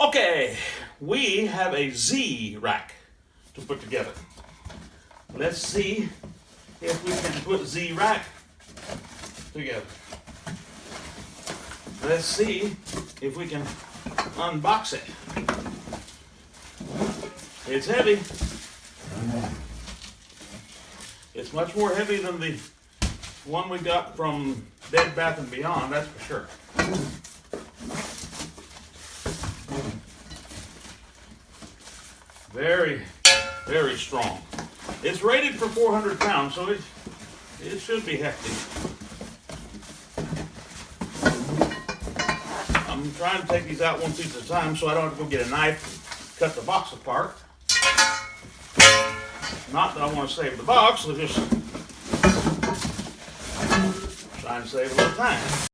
Okay, we have a Z rack to put together. Let's see if we can put Z rack together. Let's see if we can unbox it. It's heavy. It's much more heavy than the one we got from Bed Bath & Beyond, that's for sure. Very, very strong. It's rated for 400 pounds, so it should be hefty. I'm trying to take these out one piece at a time so I don't have to go get a knife and cut the box apart. Not that I want to save the box, I'm just trying to save a little time.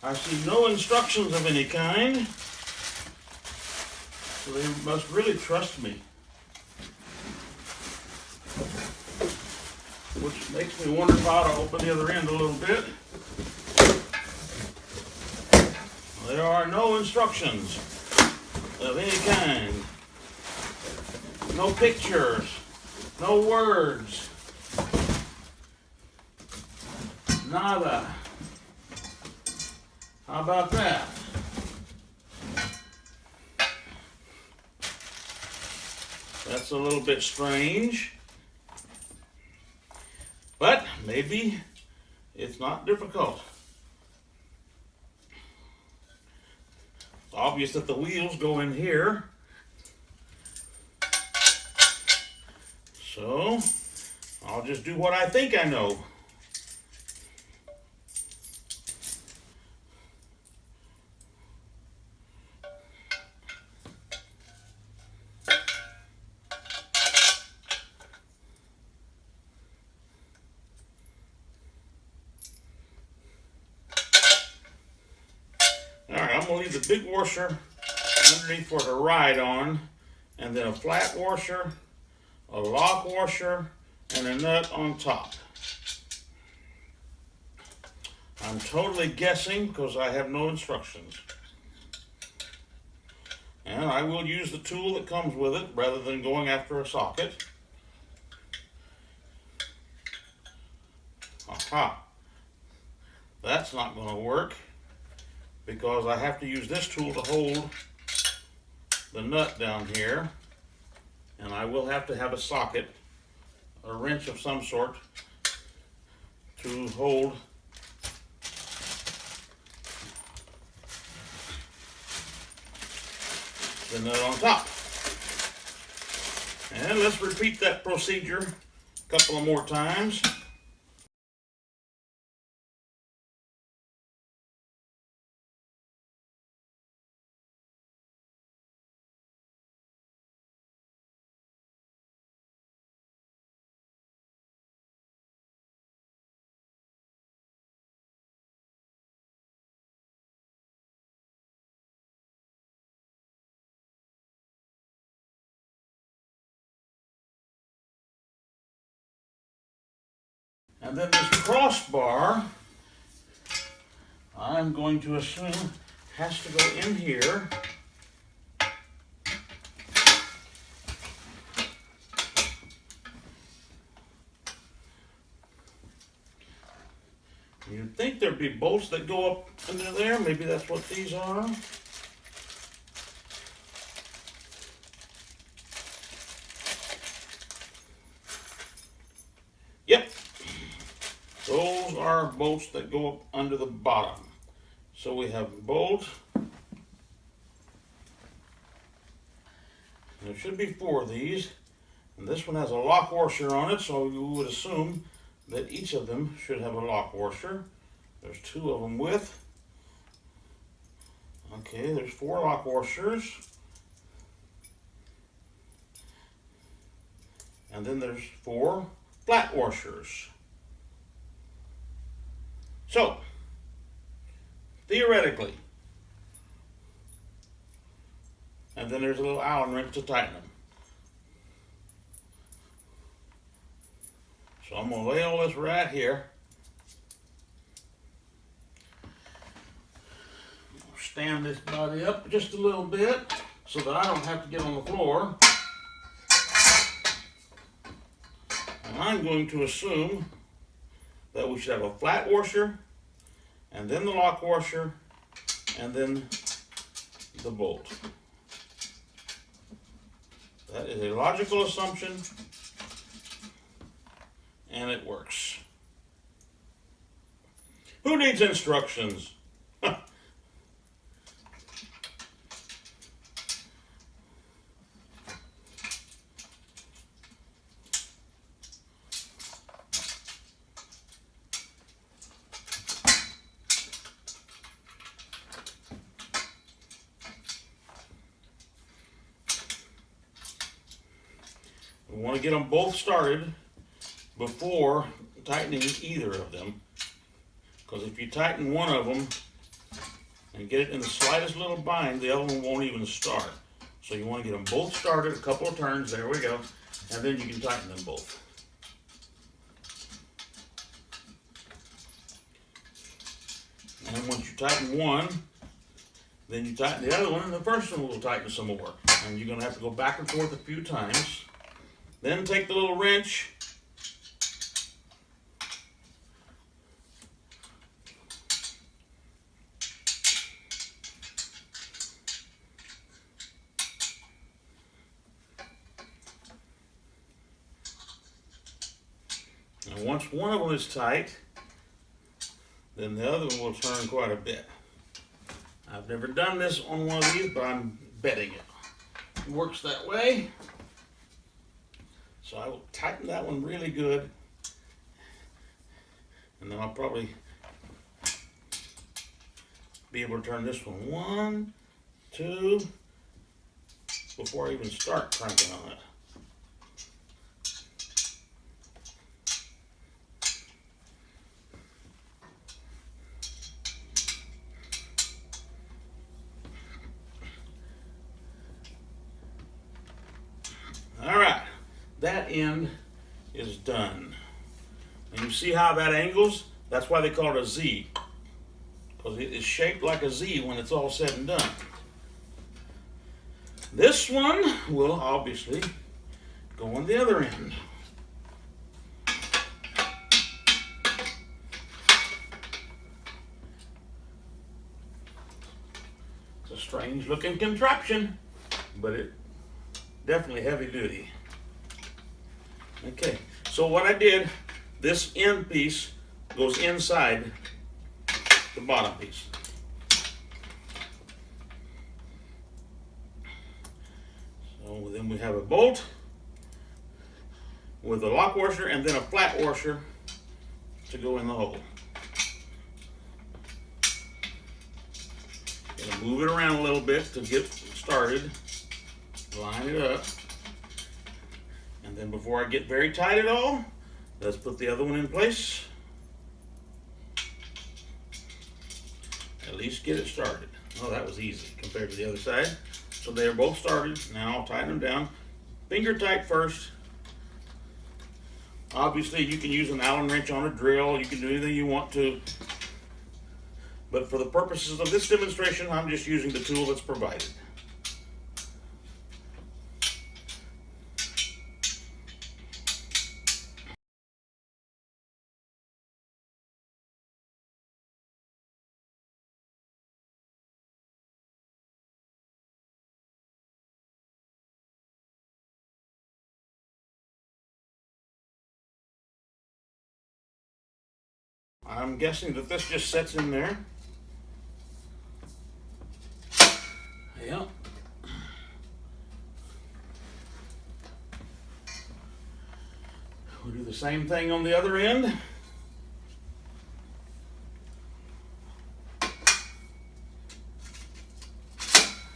I see no instructions of any kind, so they must really trust me. Which makes me wonder if I ought to open the other end a little bit. There are no instructions of any kind. No pictures, no words, nada. How about that? That's a little bit strange, but maybe it's not difficult. It's obvious that the wheels go in here. So I'll just do what I think I know. Alright, I'm going to leave the big washer underneath for it to ride on, and then a flat washer, a lock washer, and a nut on top. I'm totally guessing because I have no instructions. And I will use the tool that comes with it rather than going after a socket. Aha! That's not going to work because I have to use this tool to hold the nut down here, and I will have to have a socket, a wrench of some sort, to hold the nut on top. And let's repeat that procedure a couple of more times. And then this crossbar, I'm going to assume has to go in here. You'd think there'd be bolts that go up into there. Maybe that's what these are. Yep, are bolts that go up under the bottom. So we have a bolt. There should be 4 of these. And this one has a lock washer on it, so you would assume that each of them should have a lock washer. There's 2 of them with. Okay, there's 4 lock washers. And then there's 4 flat washers. So, theoretically, and then there's a little Allen wrench to tighten them. So I'm going to lay all this right here. Stand this body up just a little bit so that I don't have to get on the floor. And I'm going to assume that we should have a flat washer, and then the lock washer, and then the bolt. That is a logical assumption, and it works. Who needs instructions? We want to get them both started before tightening either of them, because if you tighten one of them and get it in the slightest little bind, the other one won't even start. So you want to get them both started, a couple of turns, there we go, and then you can tighten them both. And once you tighten one, then you tighten the other one, and the first one will tighten some more. And you're going to have to go back and forth a few times. Then take the little wrench and once one of them is tight, then the other one will turn quite a bit. I've never done this on one of these, but I'm betting it works that way. So I will tighten that one really good, and then I'll probably be able to turn this one 1, 2, before I even start cranking on it. All right, that end is done. And you see how that angles? That's why they call it a Z, because it is shaped like a Z when it's all said and done. This one will obviously go on the other end. It's a strange looking contraption, but it definitely heavy duty. Okay, so what I did, this end piece goes inside the bottom piece. So then we have a bolt with a lock washer and then a flat washer to go in the hole. Gonna move it around a little bit to get started. Line it up. And then before I get very tight at all, let's put the other one in place. At least get it started. Oh, that was easy compared to the other side. So they are both started. Now I'll tighten them down. Finger tight first. Obviously you can use an Allen wrench on a drill. You can do anything you want to. But for the purposes of this demonstration, I'm just using the tool that's provided. I'm guessing that this just sets in there. Yeah. We'll do the same thing on the other end.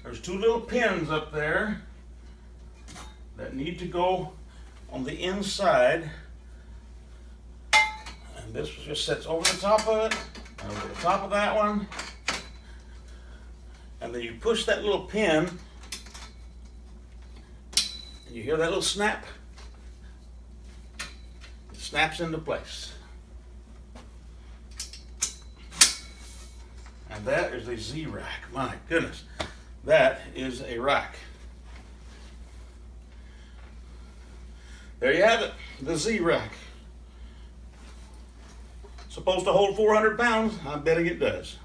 There's two little pins up there that need to go on the inside. And this just sits over the top of it, and over the top of that one. And then you push that little pin, and you hear that little snap. It snaps into place. And that is a Z-rack. My goodness, that is a rack. There you have it, the Z-rack. Supposed to hold 400 pounds? I'm betting it does.